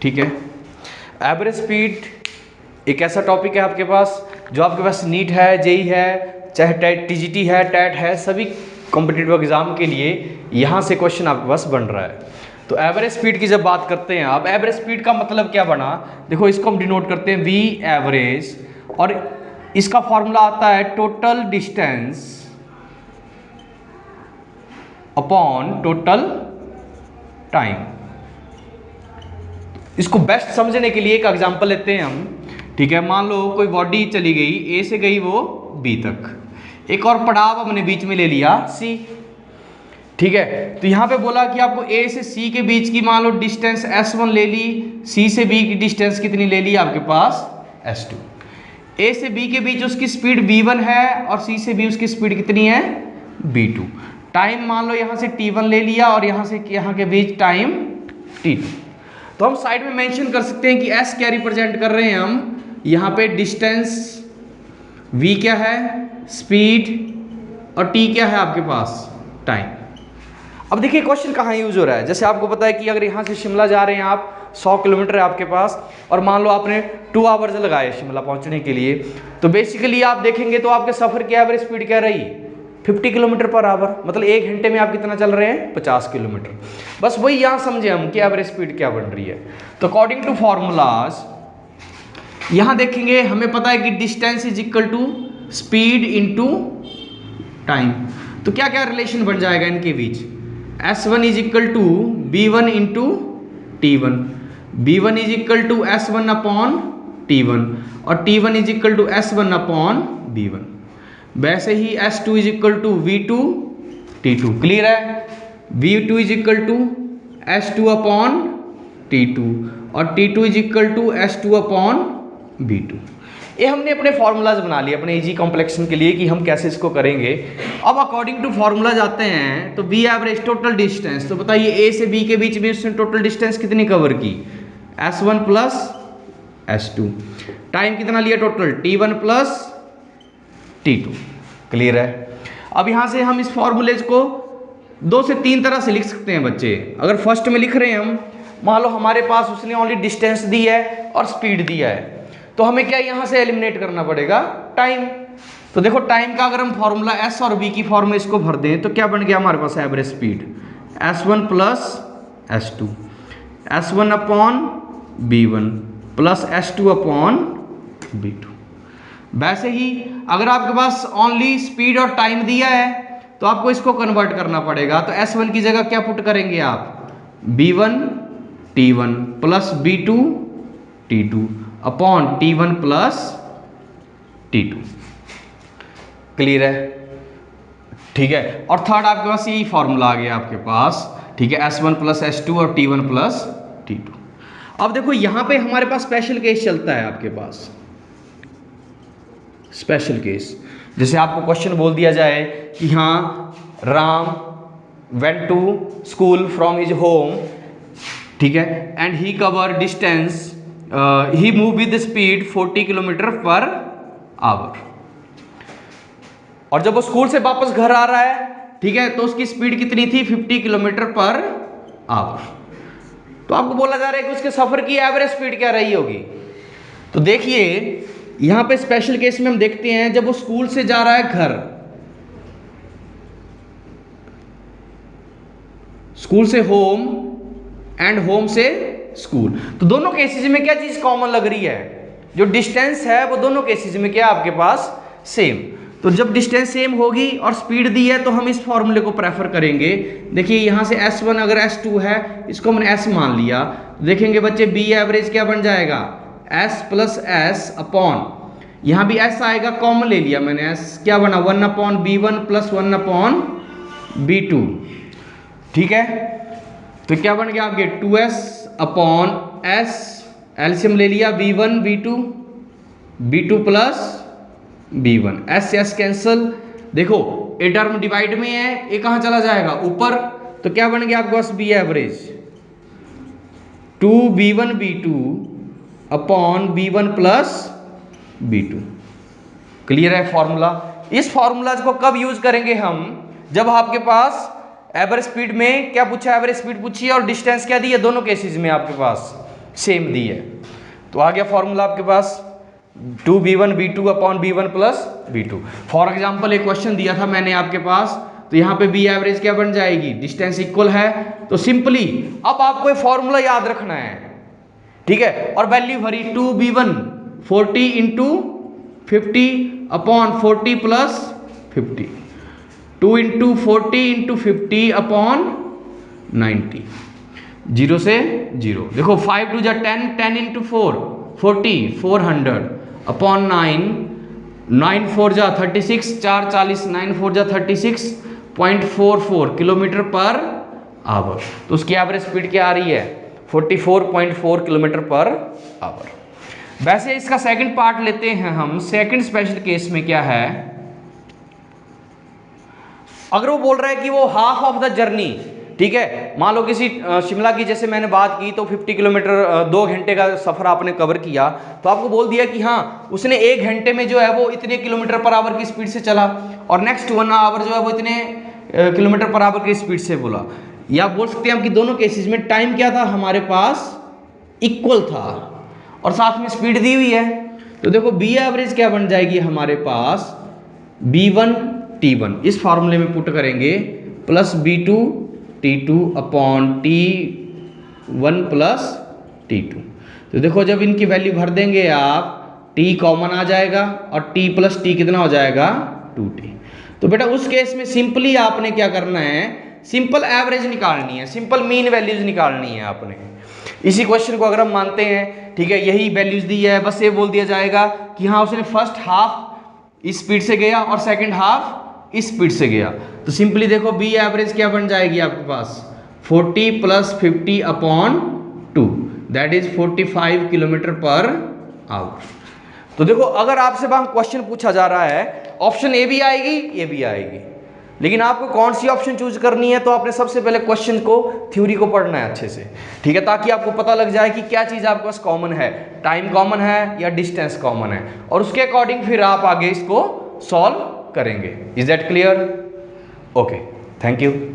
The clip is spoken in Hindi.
ठीक है। एवरेज स्पीड एक ऐसा टॉपिक है आपके पास जो आपके पास नीट है, जेई है, चाहे टीजीटी है, टैट है, सभी कॉम्पिटिटिव एग्जाम के लिए यहाँ से क्वेश्चन आपके पास बन रहा है। तो एवरेज स्पीड की जब बात करते हैं आप, एवरेज स्पीड का मतलब क्या बना, देखो इसको हम डिनोट करते हैं वी एवरेज, और इसका फॉर्मूला आता है total distance upon total time. इसको बेस्ट समझने के लिए एक एग्जांपल लेते हैं हम, ठीक है। मान लो कोई बॉडी चली गई, ए से गई वो बी तक, एक और पड़ाव हमने बीच में ले लिया सी, ठीक है। तो यहां पे बोला कि आपको ए से सी के बीच की मान लो डिस्टेंस S1 ले ली, सी से बी की डिस्टेंस कितनी ले ली आपके पास S2। ए से बी के बीच उसकी स्पीड v1 है और सी से बी उसकी स्पीड कितनी है v2। टाइम मान लो यहां से t1 ले लिया और यहां से यहां के बीच टाइम t2। तो हम साइड में मेंशन कर सकते हैं कि s क्या रिप्रेजेंट कर रहे हैं हम, यहां पे डिस्टेंस, v क्या है स्पीड, और t क्या है आपके पास टाइम। अब देखिए क्वेश्चन कहाँ यूज हो रहा है, जैसे आपको पता है कि अगर यहाँ से शिमला जा रहे हैं आप, 100 किलोमीटर है आपके पास, और मान लो आपने 2 आवर्स लगाए शिमला पहुँचने के लिए, तो बेसिकली आप देखेंगे तो आपके सफ़र की एवरेज स्पीड क्या रही 50 किलोमीटर पर आवर, मतलब 1 घंटे में आप कितना चल रहे हैं 50 किलोमीटर। बस वही यहाँ समझे हम कि एवरेज स्पीड क्या बन रही है। तो अकॉर्डिंग टू फॉर्मूलाज यहाँ देखेंगे, हमें पता है कि distance is equal to speed into time. तो क्या क्या रिलेशन बन जाएगा इनके बीच, S1 is equal to B1 into T1, B1 is equal to S1 upon T1, और T1 is equal to S1 upon B1। वैसे ही S2 is equal to V2 T2, clear है। V2 is equal to S2 upon T2, और T2 is equal to S2 upon B2। ये हमने अपने फॉर्मूलाज बना लिए अपने इजी कॉम्प्लेक्शन के लिए कि हम कैसे इसको करेंगे। अब अकॉर्डिंग टू फॉर्मूला जाते हैं, तो बी एवरेज टोटल डिस्टेंस, तो बताइए ए से बी के बीच में उसने टोटल डिस्टेंस कितनी कवर की S1 प्लस S2। टाइम कितना लिया total T1 plus T2, clear है। अब यहां से हम इस फॉर्मूलेज को 2 से 3 तरह से लिख सकते हैं बच्चे। अगर फर्स्ट में लिख रहे हैं हम, मान लो हमारे पास उसने ओनली डिस्टेंस दी है और स्पीड दिया है, तो हमें क्या यहां से एलिमिनेट करना पड़ेगा टाइम। तो देखो टाइम का अगर हम फॉर्मूला S और B की फॉर्म में इसको भर दें तो क्या बन गया हमारे पास average speed S1 plus S2, S1 upon B1 plus S2 upon B2। वैसे ही अगर आपके पास ओनली स्पीड और टाइम दिया है तो आपको इसको कन्वर्ट करना पड़ेगा। तो S1 की जगह क्या पुट करेंगे आप, B1 T1 plus B2 T2 upon T1 plus T2, clear है, ठीक है। और थर्ड आपके पास यही फॉर्मूला आ गया आपके पास, ठीक है, S1 प्लस S2 और T1 प्लस T2। अब देखो यहां पे हमारे पास स्पेशल केस चलता है आपके पास, स्पेशल केस। जैसे आपको क्वेश्चन बोल दिया जाए कि हाँ Ram went to school from his home, ठीक है, and he cover distance, he move with speed 40 kilometre per hour. और जब वो स्कूल से वापस घर आ रहा है, ठीक है, तो उसकी स्पीड कितनी थी 50 किलोमीटर पर आवर। तो आपको बोला जा रहा है कि उसके सफर की एवरेज स्पीड क्या रही होगी। तो देखिए यहां पे स्पेशल केस में हम देखते हैं जब वो स्कूल से जा रहा है घर, स्कूल से होम एंड होम से स्कूल, तो दोनों केसेस में क्या चीज कॉमन लग रही है, जो डिस्टेंस है वो दोनों केसेस में क्या आपके पास सेम। तो जब डिस्टेंस सेम होगी और स्पीड दी है तो हम इस फॉर्मूले को प्रेफर करेंगे। देखिए यहां से S1 अगर S2 है, इसको हमने S मान लिया, तो देखेंगे बच्चे बी एवरेज क्या बन जाएगा S प्लस S अपॉन, यहां भी S आएगा, कॉमन ले लिया मैंने, S क्या बना 1 upon B1 plus 1 upon B2, ठीक है। तो क्या बन गया आपके 2S अपॉन S, एलसीएम ले लिया B1 B2, B2 plus B1, S S cancel. देखो ए टर्म डिवाइड में है, ये कहां चला जाएगा ऊपर, तो क्या बन गया आपके पास B average 2B1 B2 upon B1 plus B2, clear है फॉर्मूला। इस फॉर्मूला को कब यूज करेंगे हम, जब आपके पास एवरेज स्पीड में क्या पूछा, एवरेज स्पीड पूछी है और डिस्टेंस क्या दी है, दोनों केसेस में आपके पास सेम दी है। तो आ गया फॉर्मूला आपके पास 2b1 b2 upon b1 plus b2। For example एक क्वेश्चन दिया था मैंने आपके पास, तो यहाँ पे बी एवरेज क्या बन जाएगी, डिस्टेंस इक्वल है, तो सिंपली अब आपको ये फॉर्मूला याद रखना है, ठीक है। और वैल्यू भरी 2b1 40 into 50 upon 40 plus 50, 2 into 40 into 50 upon 90, 0 से 0। देखो 5 2 जा 10, 10 इंटू 4 40, 400 अपॉन 9, 9 4 जा 36, 4 40, 9 4 जा 36.44 किलोमीटर पर आवर। तो उसकी एवरेज स्पीड क्या आ रही है, 44.4 किलोमीटर पर आवर। वैसे इसका सेकंड पार्ट लेते हैं हम। सेकंड स्पेशल केस में क्या है, अगर वो बोल रहा है कि वो हाफ ऑफ द जर्नी, ठीक है, मान लो किसी शिमला की जैसे मैंने बात की तो 50 किलोमीटर 2 घंटे का सफर आपने कवर किया, तो आपको बोल दिया कि हाँ उसने 1 घंटे में जो है वो इतने किलोमीटर पर आवर की स्पीड से चला, और नेक्स्ट 1 आवर जो है वो इतने किलोमीटर पर आवर की स्पीड से बोला। या बोल सकते हैं हम कि दोनों केसेस में टाइम क्या था हमारे पास, इक्वल था, और साथ में स्पीड दी हुई है। तो देखो बी एवरेज क्या बन जाएगी हमारे पास, b1 t1 इस फॉर्मूले में पुट करेंगे, plus b2 t2 upon t1 plus t2। तो देखो जब इनकी वैल्यू भर देंगे आप, t कॉमन आ जाएगा और t प्लस t कितना हो जाएगा, 2t। तो बेटा उस केस में सिंपली आपने क्या करना है, सिंपल एवरेज निकालनी है, सिंपल मीन वैल्यूज निकालनी है आपने। इसी क्वेश्चन को अगर हम मानते हैं, ठीक है, यही वैल्यूज दी है, बस ये बोल दिया जाएगा कि हाँ उसने फर्स्ट हाफ इस स्पीड से गया और सेकंड हाफ इस स्पीड से गया। तो सिंपली देखो बी एवरेज क्या बन जाएगी आपके पास, 40 plus 50 upon 2, that is 45 kilometre per our. तो देखो अगर आपसे वहां क्वेश्चन पूछा जा रहा है, ऑप्शन ए भी आएगी, ये भी आएगी, लेकिन आपको कौन सी ऑप्शन चूज करनी है, तो आपने सबसे पहले क्वेश्चन को, थ्योरी को पढ़ना है अच्छे से, ठीक है, ताकि आपको पता लग जाए कि क्या चीज आपके पास कॉमन है, टाइम कॉमन है या डिस्टेंस कॉमन है, और उसके अकॉर्डिंग फिर आप आगे इसको सॉल्व करेंगे। Is that clear? Okay, thank you.